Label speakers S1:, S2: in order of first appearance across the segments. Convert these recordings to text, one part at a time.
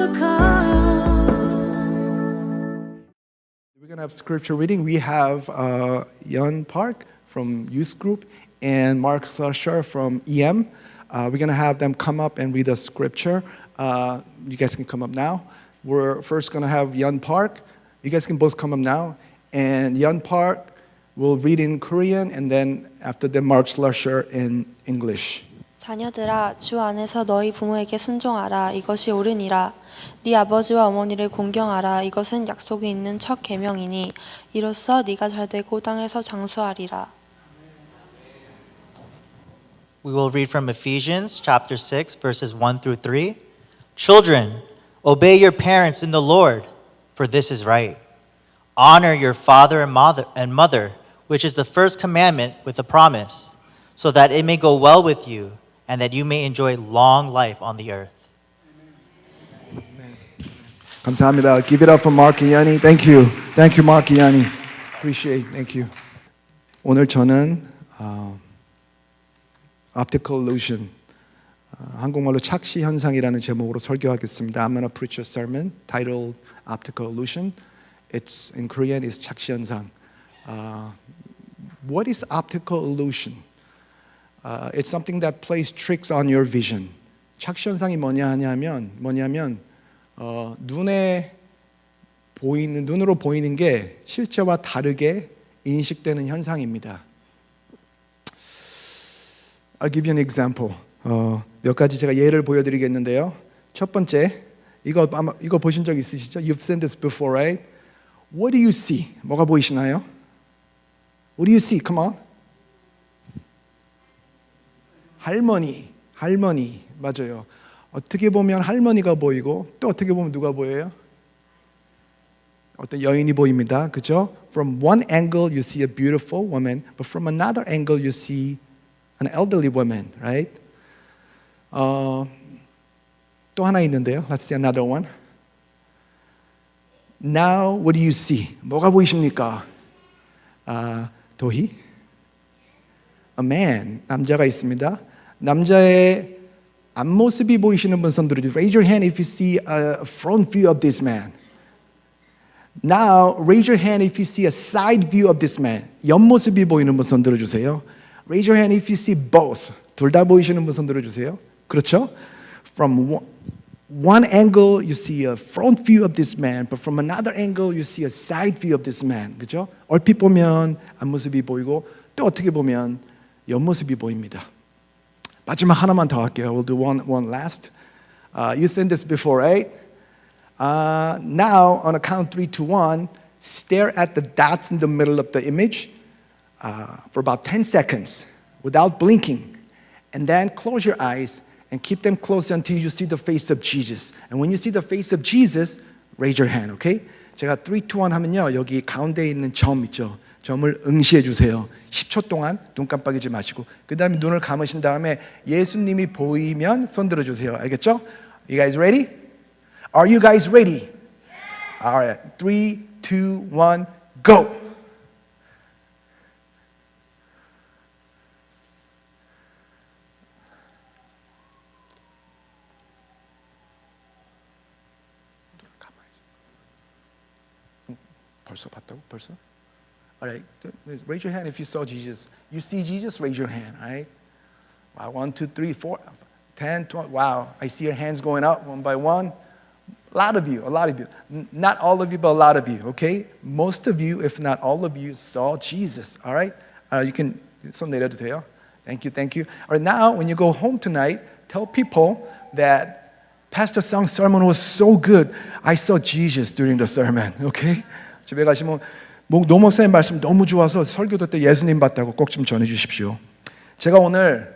S1: We're going to have scripture reading. We have Yun Park from youth group and Mark Slusher from EM. We're going to have them come up and read a scripture. You guys can come up now. We're first going to have Yun Park. You guys can both come up now. And Yun Park will read in Korean, and then after that, Mark Slusher in English.
S2: 자녀들아, 주 안에서 너희 부모에게 순종하라. 이것이 옳으니라. 네 아버지와 어머니를 공경하라. 이것은 약속이 있는 첫 계명이니 이로써 네가 잘되고 땅에서 장수하리라.
S3: We will read from Ephesians chapter 6, verses 1 through 3. Children, obey your parents in the Lord, for this is right. Honor your father and mother, which is the first commandment with a promise, so that it may go well with you and that you may enjoy long life on the earth.
S1: 감사합니다. Give it up for Mark and Yanni. Thank you. Thank you, Mark and Yanni. Appreciate. Thank you. 오늘 저는 optical illusion, 한국말로 착시 현상이라는 제목으로 설교하겠습니다. I'm going to preach a sermon titled Optical Illusion. It's in Korean is 착시 현상. What is optical illusion? It's something that plays tricks on your vision. 착시 현상이 뭐냐면 눈으로 보이는 게 실제와 다르게 인식되는 현상입니다. I'll give you an example. 몇 가지 제가 예를 보여드리겠는데요. 첫 번째, 이거 보신 적 있으시죠? You've seen this before, right? What do you see? 뭐가 보이시나요? What do you see? Come on. 할머니, 맞아요. 어떻게 보면 할머니가 보이고 또 어떻게 보면 누가 보여요? 어떤 여인이 보입니다. 그죠? From one angle you see a beautiful woman, but from another angle you see an elderly woman, right? 또 하나 있는데요. Let's see another one. Now what do you see? 뭐가 보이십니까? 도희? A man, 남자가 있습니다. 남자의 앞모습이 보이시는 분 손 들어주세요. Raise your hand if you see a front view of this man. Now, raise your hand if you see a side view of this man. 옆모습이 보이는 분 손 들어주세요. Raise your hand if you see both. 둘 다 보이시는 분 손 들어주세요. 그렇죠? From one angle you see a front view of this man, but from another angle you see a side view of this man. 그렇죠? 얼핏 보면 앞모습이 보이고 또 어떻게 보면 옆모습이 보입니다. 마지막 하나만 더 할게요. We'll do one last. You've seen this before, right? Now, on a count 3, 2, 1, stare at the dots in the middle of the image for about 10 seconds without blinking. And then close your eyes and keep them closed until you see the face of Jesus. And when you see the face of Jesus, raise your hand, okay? 제가 3, 2, 1 하면요. 여기 가운데 있는 점 있죠? 점을 응시해 주세요. 10초 동안 눈 깜빡이지 마시고 그 다음에 눈을 감으신 다음에 예수님이 보이면 손 들어주세요. 알겠죠? You guys ready? Are you guys ready? Alright, 3, 2, 1, go! 벌써 봤다고? 벌써? Alright, raise your hand if you saw Jesus. You see Jesus, raise your hand, alright? Wow, 1, 2, 3, 4, 10, 20. Wow, I see your hands going up one by one. A lot of you. Not all of you, but a lot of you, okay? Most of you, if not all of you, saw Jesus, all right? You can, 손 내려도 돼요. Thank you. All right, now, when you go home tonight, tell people that Pastor Sung's sermon was so good. I saw Jesus during the sermon, okay? 집에 가시면 노 목사님 말씀 너무 좋아서 설교도 때 예수님 봤다고 꼭 좀 전해주십시오. 제가 오늘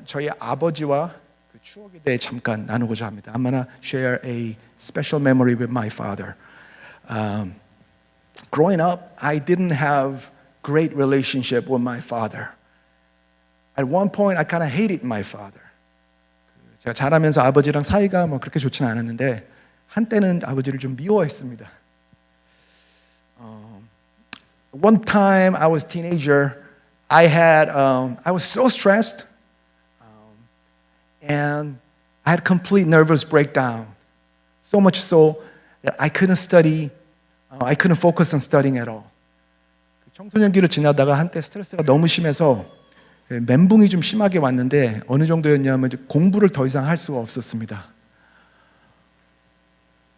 S1: 저희 아버지와 그 추억에 대해 잠깐 나누고자 합니다. I'm gonna share a special memory with my father. Growing up, I didn't have great relationship with my father. At one point, I kind of hated my father. 제가 자라면서 아버지랑 사이가 뭐 그렇게 좋지는 않았는데 한때는 아버지를 좀 미워했습니다. One time I was a teenager, I was so stressed, and I had complete nervous breakdown. So much so that I couldn't study, I couldn't focus on studying at all. 청소년기를 지나다가 한때 스트레스가 너무 심해서 멘붕이 좀 심하게 왔는데 어느 정도였냐면 공부를 더 이상 할 수가 없었습니다.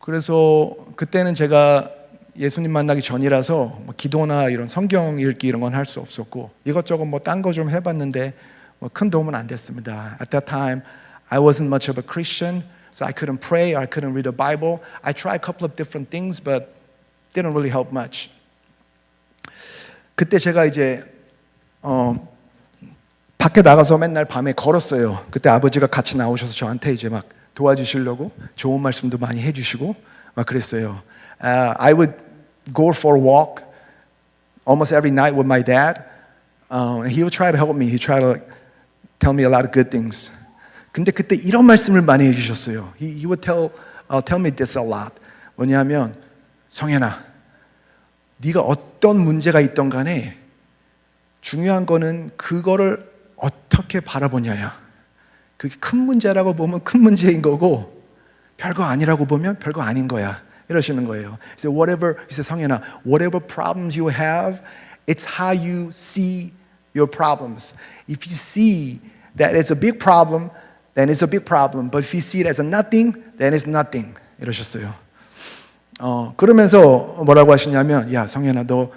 S1: 그래서 그때는 제가 예수님 만나기 전이라서 뭐 기도나 이런 성경 읽기 이런 건 할 수 없었고 이것저것 뭐 딴 거 좀 해봤는데 뭐 큰 도움은 안 됐습니다. At that time, I wasn't much of a Christian, so I couldn't pray, I couldn't read the Bible. I tried a couple of different things, but didn't really help much. 그때 제가 이제 밖에 나가서 맨날 밤에 걸었어요. 그때 아버지가 같이 나오셔서 저한테 이제 막 도와주시려고 좋은 말씀도 많이 해주시고 막 그랬어요. I would go for a walk almost every night with my dad. And he would try to help me. He tried to tell me a lot of good things. 근데 그때 이런 말씀을 많이 해주셨어요. He would tell me this a lot. 뭐냐면 성현아, 네가 어떤 문제가 있던 간에 중요한 거는 그거를 어떻게 바라보냐야. 그게 큰 문제라고 보면 큰 문제인 거고 별거 아니라고 보면 별거 아닌 거야. 이러시는 거예요. He said, he said, 성현아, whatever problems you have, it's how you see your problems. If you see that it's a big problem, then it's a big problem. But if you see it as a nothing, then it's nothing. 이러셨어요. 그러면서 뭐라고 하시냐면, 야, 성현아, 너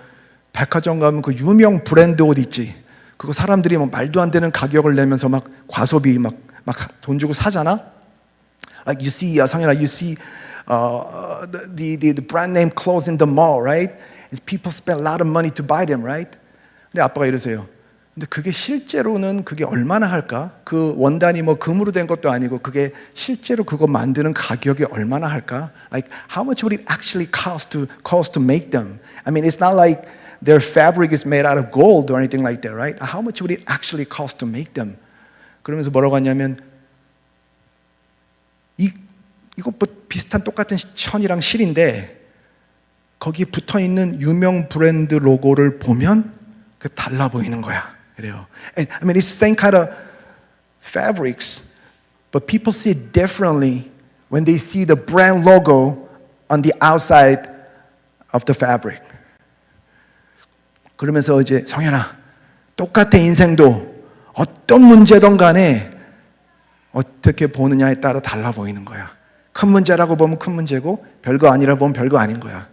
S1: 백화점 가면 그 유명 브랜드 옷 있지? 그거 사람들이 뭐 말도 안 되는 가격을 내면서 막 과소비 막 돈 주고 사잖아? Like you see, 성현아, you see the brand name clothes in the mall, right? And people spend a lot of money to buy them, right? 근데 아빠가 이러세요. 근데 그게 실제로는 그게 얼마나 할까? 그 원단이 뭐 금으로 된 것도 아니고 그게 실제로 그거 만드는 가격이 얼마나 할까? Like how much would it actually cost to make them? I mean, it's not like their fabric is made out of gold or anything like that, right? How much would it actually cost to make them? 그러면서 뭐라고 하냐면 이거 비슷한 똑같은 천이랑 실인데 거기에 붙어있는 유명 브랜드 로고를 보면 그 달라 보이는 거야. 그래요. I mean, it's the same kind of fabrics, but people see it differently when they see the brand logo on the outside of the fabric. 그러면서 이제 성현아, 똑같은 인생도 어떤 문제든 간에 어떻게 보느냐에 따라 달라 보이는 거야. 큰 문제라고 보면 큰 문제고 별거 아니라 보면 별거 아닌 거야.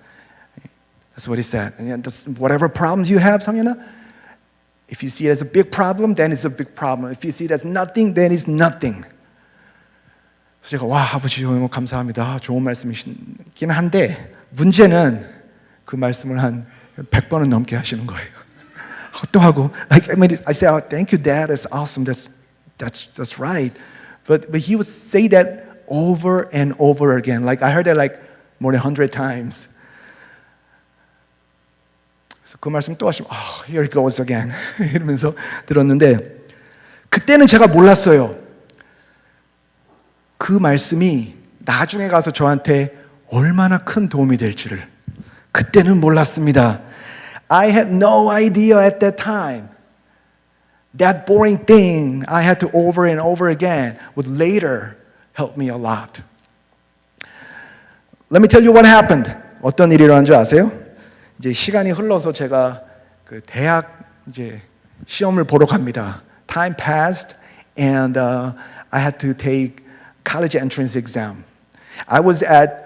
S1: That's what he said. And whatever problems you have, 성현아, if you see it as a big problem, then it's a big problem. If you see it as nothing, then it's nothing. 그래서 제가 와, 아버지 감사합니다. 좋은 말씀이긴 한데 문제는 그 말씀을 한 100번은 넘게 하시는 거예요. 또 하고, like, I mean, I say, oh, thank you, Dad. That's awesome. That's right. But he would say that over and over again. Like I heard that like more than 100 times. 그래서 그 말씀 또 하시면, oh, here it goes again. 이러면서 들었는데 그때는 제가 몰랐어요. 그 말씀이 나중에 가서 저한테 얼마나 큰 도움이 될지를 그때는 몰랐습니다. I had no idea at that time. That boring thing I had to over and over again would later help me a lot. Let me tell you what happened. 어떤 일이 일어난 줄 아세요? 이제 시간이 흘러서 제가 그 대학 이제 시험을 보러 갑니다. Time passed and I had to take college entrance exam. I was at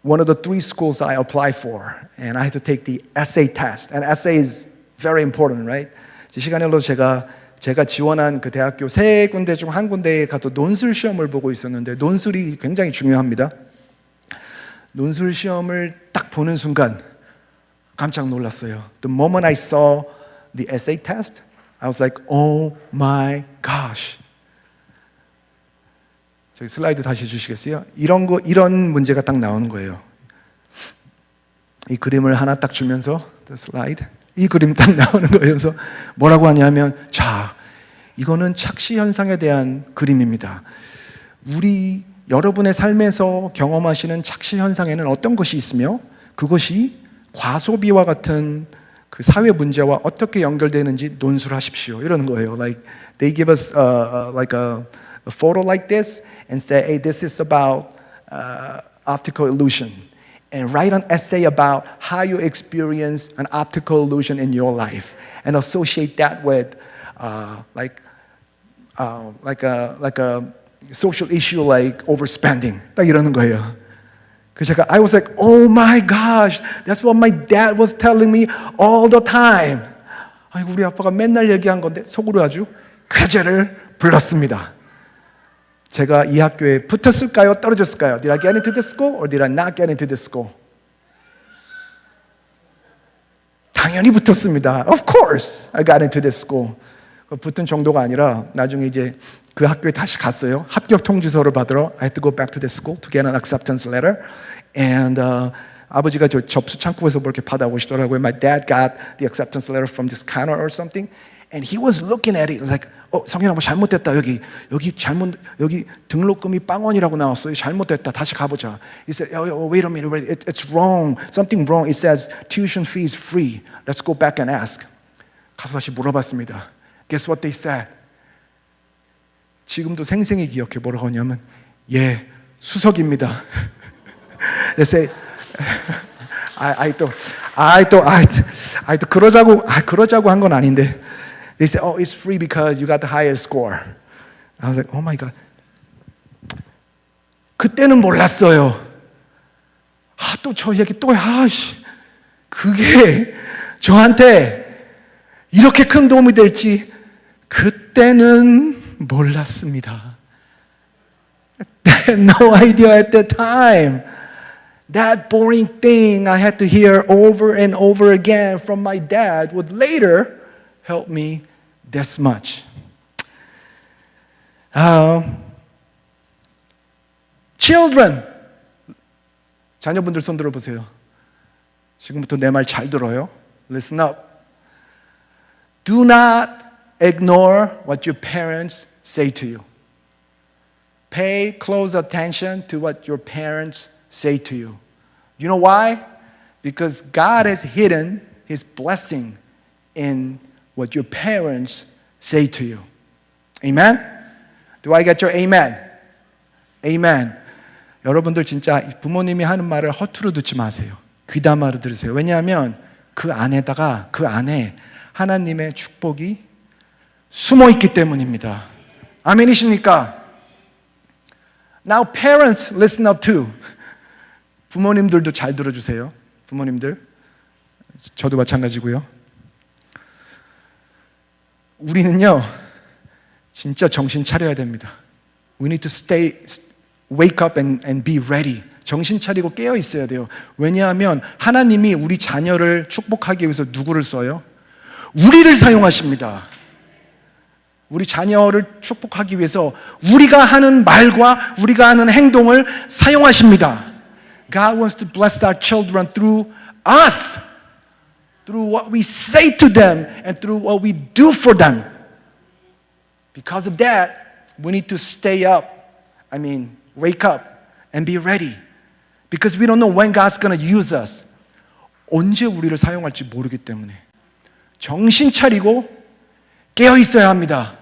S1: one of the 3 schools I applied for, and I had to take the essay test. And essay is very important, right? 시간이 흘러서 제가 지원한 그 대학교 3군데 중 1군데에 가서 논술 시험을 보고 있었는데 논술이 굉장히 중요합니다. 논술 시험을 딱 보는 순간 깜짝 놀랐어요. The moment I saw the essay test, I was like, oh my gosh. 저기 슬라이드 다시 주시겠어요? 이런 문제가 딱 나오는 거예요. 이 그림을 하나 딱 주면서, the slide, 이 그림 딱 나오는 거예요. 그래서 뭐라고 하냐면, 자, 이거는 착시 현상에 대한 그림입니다. 여러분의 삶에서 경험하시는 착시 현상에는 어떤 것이 있으며 그것이 과소비와 같은 그 사회 문제와 어떻게 연결되는지 논술하십시오. 이러는 거예요. Like they give us like a photo like this and say, hey, this is about optical illusion and write an essay about how you experience an optical illusion in your life and associate that with like a social issue like overspending. 딱 이러는 거예요. 그래서 I was like, oh my gosh, that's what my dad was telling me all the time. 아니, 우리 아빠가 맨날 얘기한 건데 속으로 아주 쾌재를 불렀습니다. 제가 이 학교에 붙었을까요? 떨어졌을까요? Did I get into this school or did I not get into this school? 당연히 붙었습니다. Of course, I got into this school. 붙은 정도가 아니라 나중에 이제 그 학교에 다시 갔어요. 합격 통지서를 받으러 I had to go back to the school to get an acceptance letter. And 아버지가 저 접수 창구에서 뭐 이렇게 받아오시더라고요. My dad got the acceptance letter from this counter or something. And he was looking at it like, 성현아 뭐 잘못됐다. 여기 등록금이 빵원이라고 나왔어요. 잘못됐다. 다시 가보자. He said, wait a minute, it's wrong. Something wrong. It says tuition fee is free. Let's go back and ask. 가서 다시 물어봤습니다. Guess what they said? 지금도 생생히 기억해. 뭐라고 하냐면, 예, 수석입니다. They say, 또 그러자고 한 건 아닌데. They say, oh, it's free because you got the highest score. I was like, oh my God. 그때는 몰랐어요. 또 저 얘기 그게 저한테 이렇게 큰 도움이 될지 그때는 몰랐습니다. I had no idea at that time. That boring thing I had to hear over and over again from my dad would later help me this much. Children. 자녀분들 손 들어보세요. 지금부터 내 말 잘 들어요. Listen up. Do not ignore what your parents say to you. Pay close attention to what your parents say to you. You know why? Because God has hidden His blessing in what your parents say to you. Amen? Do I get your amen? Amen. 여러분들 진짜 부모님이 하는 말을 허투루 듣지 마세요. 귀담아로 들으세요. 왜냐하면 그 안에 하나님의 축복이 숨어 있기 때문입니다. 아멘이십니까? Now parents, listen up too. 부모님들도 잘 들어주세요. 부모님들, 저도 마찬가지고요. 우리는요, 진짜 정신 차려야 됩니다. We need to wake up and be ready. 정신 차리고 깨어 있어야 돼요. 왜냐하면 하나님이 우리 자녀를 축복하기 위해서 누구를 써요? 우리를 사용하십니다. 우리 자녀를 축복하기 위해서 우리가 하는 말과 우리가 하는 행동을 사용하십니다. God wants to bless our children through us, through what we say to them and through what we do for them. Because of that, we need to wake up and be ready. Because we don't know when God's going to use us. 언제 우리를 사용할지 모르기 때문에 정신 차리고 깨어 있어야 합니다.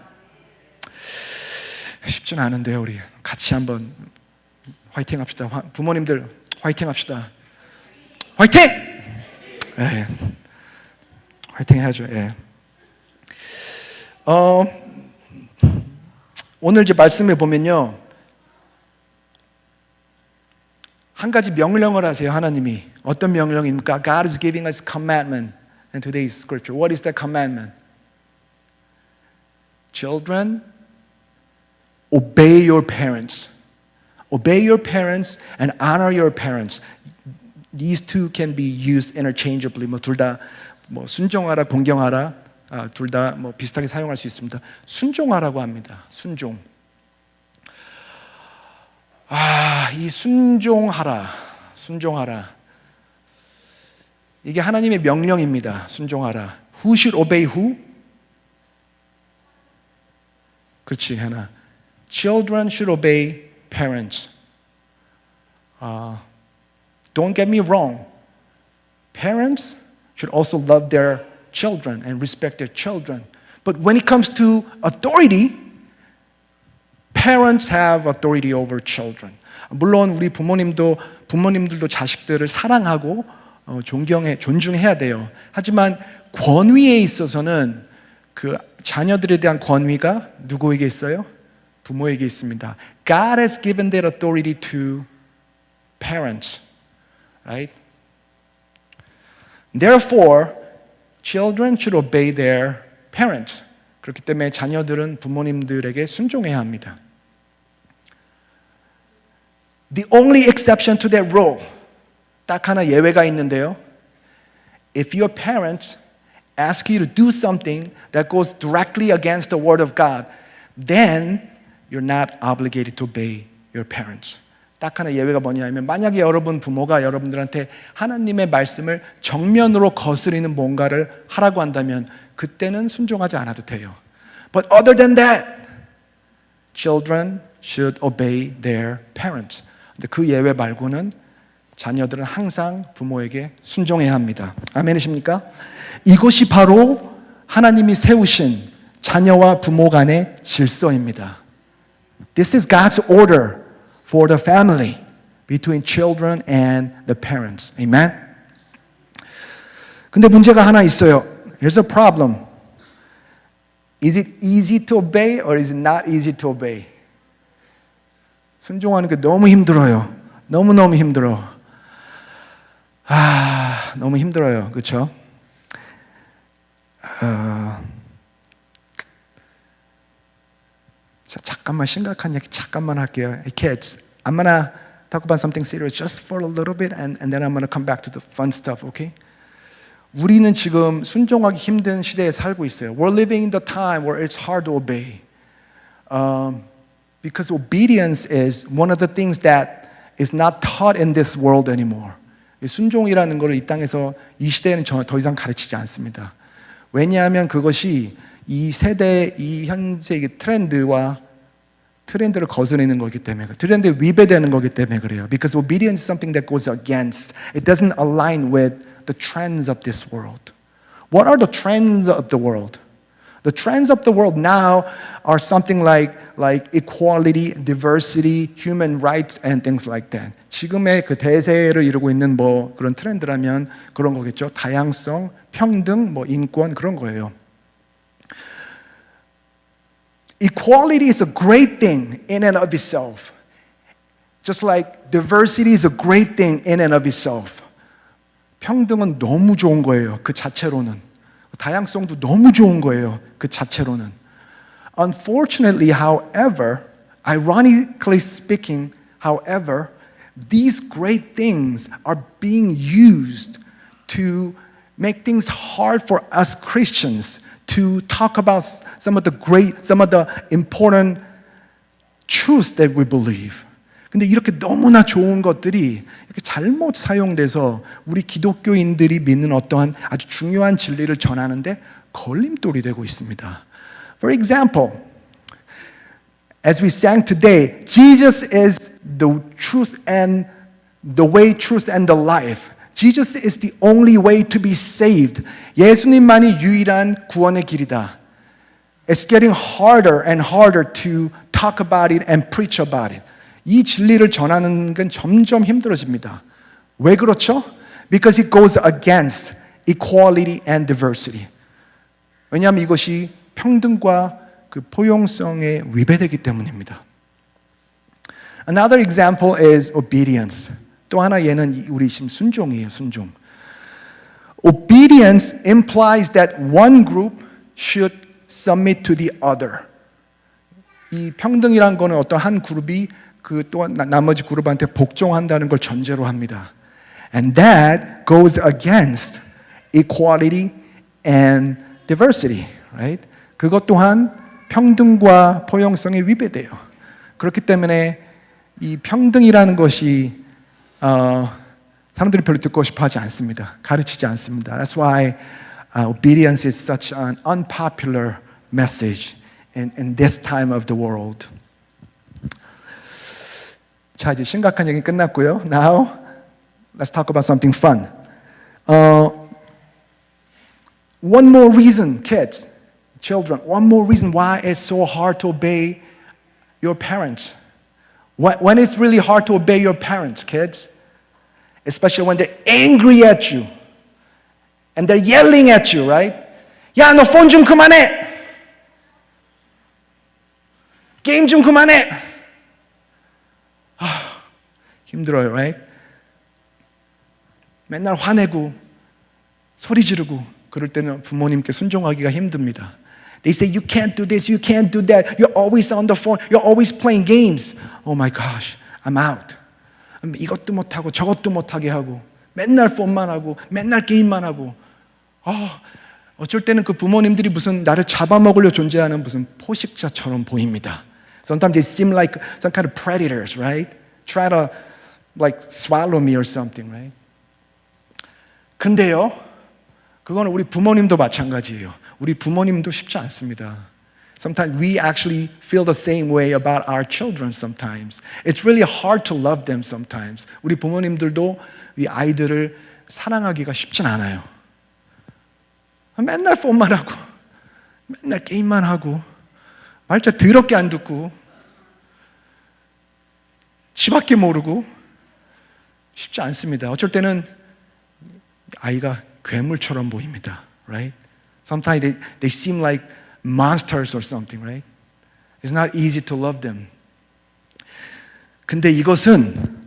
S1: 쉽지는 않은데요, 우리 같이 한번 화이팅 합시다. 부모님들 화이팅 합시다. 화이팅! 예. 화이팅 해야죠. 예. 오늘 이제 말씀에 보면요, 한 가지 명령을 하세요. 하나님이 어떤 명령입니까? God is giving us commandment in today's scripture. What is that commandment? Children, obey your parents. Obey your parents and honor your parents. These two can be used interchangeably. 둘 다 순종하라, 공경하라, 둘 다 비슷하게 사용할 수 있습니다. 순종하라고 합니다. 순종. 이 순종하라. 이게 하나님의 명령입니다. 순종하라. Who should obey who? 그렇지, 하나. Children should obey parents. Don't get me wrong. Parents should also love their children and respect their children. But when it comes to authority, parents have authority over children. 물론 우리 부모님들도 자식들을 사랑하고 존중해야 돼요. 하지만 권위에 있어서는 그 자녀들에 대한 권위가 누구에게 있어요? 부모에게 있습니다. God has given that authority to parents, right? Therefore, children should obey their parents. 그렇기 때문에 자녀들은 부모님들에게 순종해야 합니다. The only exception to that rule, 딱 하나 예외가 있는데요. If your parents ask you to do something that goes directly against the word of God, then you're not obligated to obey your parents. 딱 하나 예외가 뭐냐면 만약에 여러분 부모가 여러분들한테 하나님의 말씀을 정면으로 거스리는 뭔가를 하라고 한다면 그때는 순종하지 않아도 돼요. But other than that, children should obey their parents. 근데 그 예외 말고는 자녀들은 항상 부모에게 순종해야 합니다. 아멘이십니까? 이것이 바로 하나님이 세우신 자녀와 부모 간의 질서입니다. This is God's order for the family between children and the parents. Amen? 근데 문제가 하나 있어요. Here's a problem. Is it easy to obey or is it not easy to obey? 순종하는 게 너무 힘들어요. 너무너무 힘들어. 너무 힘들어요. 그렇죠? 자, 잠깐만 심각한 얘기 잠깐만 할게요. Hey kids, I'm gonna talk about something serious just for a little bit and then I'm gonna come back to the fun stuff, okay? 우리는 지금 순종하기 힘든 시대에 살고 있어요. We're living in the time where it's hard to obey. Because obedience is one of the things that is not taught in this world anymore. 순종이라는 것을 이 땅에서 이 시대에는 더 이상 가르치지 않습니다. 왜냐하면 그것이 이 세대, 이 현세의 트렌드를 거스르는 거기 때문에 트렌드에 위배되는 거기 때문에 그래요. Because obedience is something that goes against. It doesn't align with the trends of this world. What are the trends of the world? The trends of the world now are something like equality, diversity, human rights, and things like that. 지금의 그 대세를 이루고 있는 뭐 그런 트렌드라면 그런 거겠죠. 다양성, 평등, 뭐 인권 그런 거예요. Equality is a great thing in and of itself. Just like diversity is a great thing in and of itself. 평등은 너무 좋은 거예요. 그 자체로는. 다양성도 너무 좋은 거예요. 그 자체로는. Unfortunately, however, ironically speaking, however, these great things are being used to make things hard for us Christians to talk about some of the important truths that we believe. 근데 이렇게 너무나 좋은 것들이 이렇게 잘못 사용돼서 우리 기독교인들이 믿는 어떠한 아주 중요한 진리를 전하는데 걸림돌이 되고 있습니다. For example, as we sang today, Jesus is the truth and the way, truth and the life. Jesus is the only way to be saved. 예수님만이 유일한 구원의 길이다. It's getting harder and harder to talk about it and preach about it. 이 진리를 전하는 건 점점 힘들어집니다. 왜 그렇죠? Because it goes against equality and diversity. 왜냐하면 이것이 평등과 그 포용성에 위배되기 때문입니다. Another example is obedience. 또 하나 얘는 우리 지금 순종이에요, 순종. Obedience implies that one group should submit to the other. 이 평등이란 거는 어떤 한 그룹이 그 또한 나머지 그룹한테 복종한다는 걸 전제로 합니다. And that goes against equality and diversity, right? 그것 또한 평등과 포용성에 위배돼요. 그렇기 때문에 이 평등이라는 것이 사람들이 별로 듣고 싶어하지 않습니다. 가르치지 않습니다. That's why obedience is such an unpopular message in this time of the world. 자, 이제 심각한 얘기 끝났고요. Now, let's talk about something fun. One more reason, kids, children, one more reason why it's so hard to obey your parents. When it's really hard to obey your parents, kids, especially when they're angry at you and they're yelling at you, right? 야, 너 폰 좀 그만해. 게임 좀 그만해. 힘들어요, right? 맨날 화내고 소리 지르고 그럴 때는 부모님께 순종하기가 힘듭니다. They say you can't do this, you can't do that. You're always on the phone. You're always playing games. Oh my gosh, I'm out. 이것도 못하고 저것도 못하게 하고 맨날 폰만 하고 맨날 게임만 하고 어쩔 때는 그 부모님들이 무슨 나를 잡아먹으려 존재하는 무슨 포식자처럼 보입니다. Sometimes they seem like some kind of predators, right? Try to like swallow me or something, right? 근데요, 그거는 우리 부모님도 마찬가지예요. 우리 부모님도 쉽지 않습니다. Sometimes we actually feel the same way about our children sometimes. It's really hard to love them sometimes. 우리 부모님들도 이 아이들을 사랑하기가 쉽진 않아요. 맨날 폰만 하고 맨날 게임만 하고 말자 더럽게 안 듣고 지밖에 모르고 쉽지 않습니다. 어쩔 때는 아이가 괴물처럼 보입니다. Right? Sometimes they seem like monsters or something, right? It's not easy to love them. 근데 이것은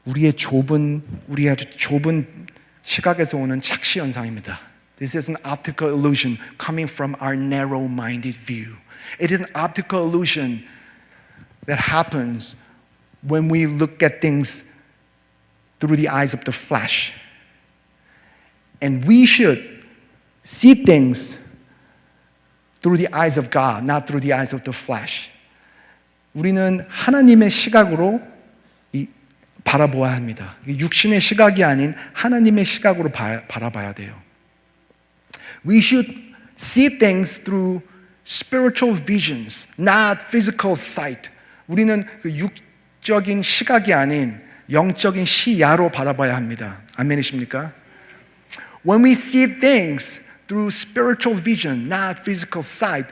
S1: 우리 아주 좁은 시각에서 오는 착시 현상입니다. This is an optical illusion coming from our narrow-minded view. It is an optical illusion that happens when we look at things through the eyes of the flesh. And we should see things through the eyes of God, not through the eyes of the flesh. 우리는 하나님의 시각으로 바라보아야 합니다. 육신의 시각이 아닌 하나님의 시각으로 바라봐야 돼요. We should see things through spiritual visions, not physical sight. 우리는 그 육적인 시각이 아닌 영적인 시야로 바라봐야 합니다. 아멘이십니까? When we see things through spiritual vision, not physical sight,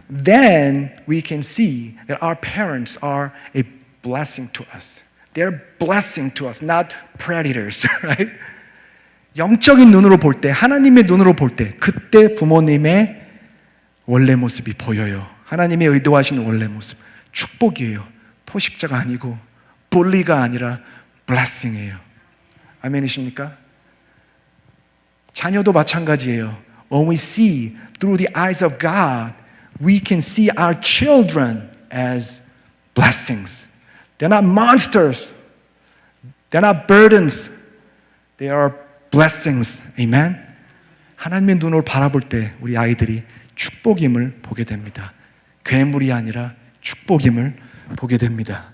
S1: then we can see that our parents are a blessing to us. They're blessing to us, not predators, right? 영적인 눈으로 볼 때, 하나님의 눈으로 볼 때, 그때 부모님의 원래 모습이 보여요. 하나님의 의도하신 원래 모습. 축복이에요. 포식자가 아니고, bully가 아니라 blessing이에요. 아멘이십니까? 자녀도 마찬가지예요. When we see through the eyes of God, we can see our children as blessings. They're not monsters. They're not burdens. They are blessings. Amen? 하나님의 눈으로 바라볼 때 우리 아이들이 축복임을 보게 됩니다. 괴물이 아니라 축복임을 보게 됩니다.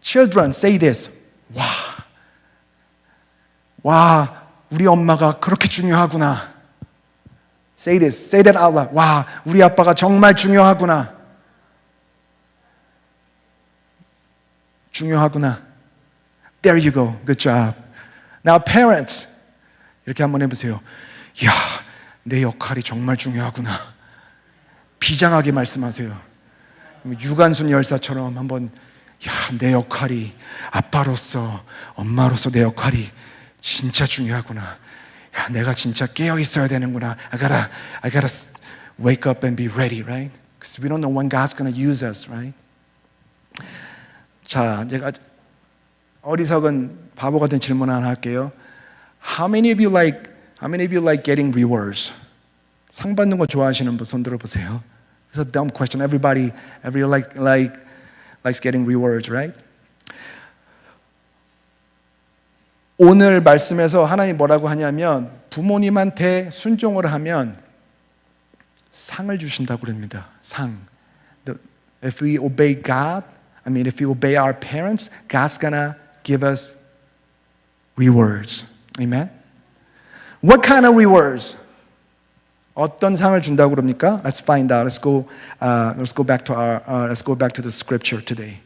S1: Children say this. 와, 우리 엄마가 그렇게 중요하구나. Say this. Say that out loud. 와, 우리 아빠가 정말 중요하구나. 중요하구나. There you go. Good job. Now parents. 이렇게 한번 해보세요. 이야, 내 역할이 정말 중요하구나. 비장하게 말씀하세요. 유관순 열사처럼 한번 야, 내 역할이 아빠로서 엄마로서 내 역할이 진짜 중요하구나. 야, 내가 진짜 깨어 있어야 되는구나. I gotta wake up and be ready, right? Because we don't know when God's going to use us, right? 자, 제가 어리석은 바보 같은 질문 하나 할게요. How many of you like getting rewards? 상 받는 거 좋아하시는 분 손 들어 보세요. It's a dumb question. Everybody likes getting rewards, right? 오늘 말씀에서 하나님 뭐라고 하냐면 부모님한테 순종을 하면 상을 주신다고 그럽니다. 상. If we obey God, if we obey our parents, God's gonna give us rewards. Amen? What kind of rewards? 어떤 상을 준다고 그럽니까? Let's find out. Let's go back to the scripture today.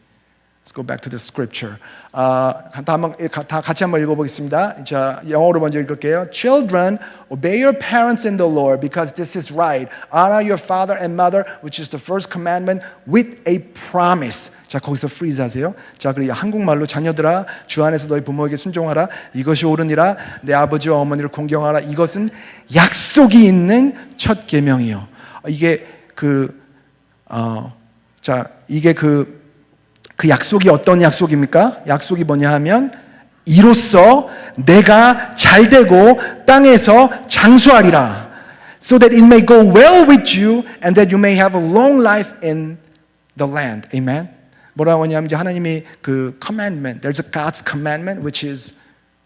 S1: Let's go back to the scripture. 다 같이 한번 읽어보겠습니다. 자, 영어로 먼저 읽을게요. Children, obey your parents in the Lord because this is right. Honor your father and mother, which is the first commandment, with a promise. 자, 거기서 freeze 하세요. 자, 그리고 한국말로 자녀들아, 주 안에서 너희 부모에게 순종하라. 이것이 옳으니라. 내 아버지와 어머니를 공경하라. 이것은 약속이 있는 첫 계명이요. 이게 이게 그 약속이 어떤 약속입니까? 약속이 뭐냐 하면 이로써 내가 잘되고 땅에서 장수하리라. So that it may go well with you and that you may have a long life in the land. Amen. 뭐라고 하냐면 이제 하나님이 그 commandment, there's a God's commandment which is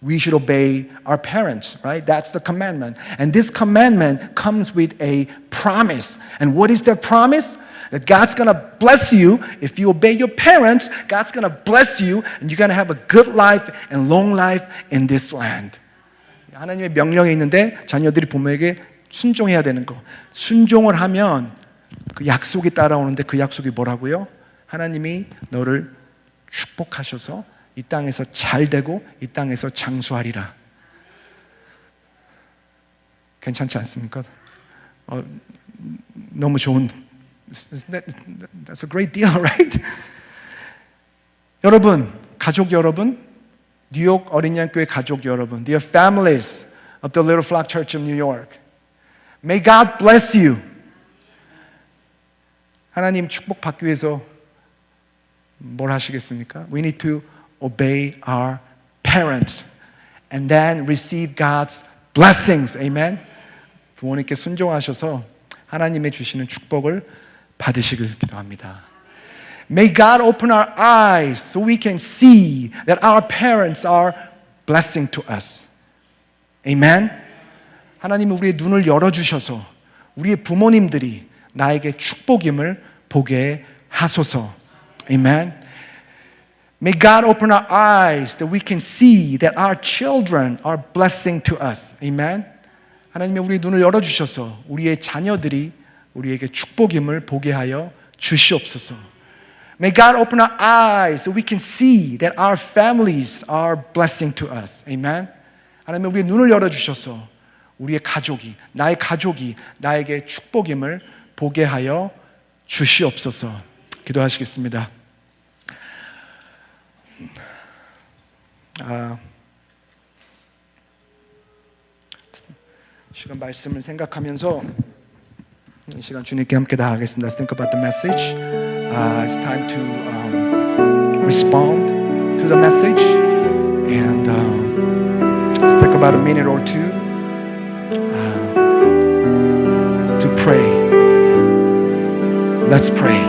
S1: we should obey our parents, right? That's the commandment. And this commandment comes with a promise. And what is that promise? That God's going to bless you. If you obey your parents, God's going to bless you and you're going to have a good life and long life in this land. 하나님의 명령이 있는데 자녀들이 부모에게 순종해야 되는 거. 순종을 하면 그 약속이 따라오는데 그 약속이 뭐라고요? 하나님이 너를 축복하셔서 이 땅에서 잘 되고 이 땅에서 장수하리라. 괜찮지 않습니까? 너무 좋은 That's a great deal, right? 여러분, 가족 여러분, 뉴욕 어린양교회 가족 여러분, dear families of the Little Flock Church of New York, may God bless you. 하나님 축복 받기 위해서 뭘 하시겠습니까? We need to obey our parents and then receive God's blessings. Amen. 부모님께 순종하셔서 하나님의 주시는 축복을 받으시길 기도합니다. May God open our eyes so we can see that our parents are blessing to us. Amen. 하나님이 우리의 눈을 열어주셔서 우리의 부모님들이 나에게 축복임을 보게 하소서. Amen. May God open our eyes that we can see that our children are blessing to us. Amen. 하나님이 우리의 눈을 열어주셔서 우리의 자녀들이 우리에게 축복임을 보게 하여 주시옵소서. May God open our eyes so we can see that our families are blessing to us. Amen. 하나님 우리의 눈을 열어주셔서 우리의 가족이, 나의 가족이 나에게 축복임을 보게 하여 주시옵소서. 기도하시겠습니다. 시간 말씀을 생각하면서 이 시간 주님께 함께 다 하겠습니다. Let's think about the message. It's time to respond to the message, and let's take about a minute or two to pray. Let's pray.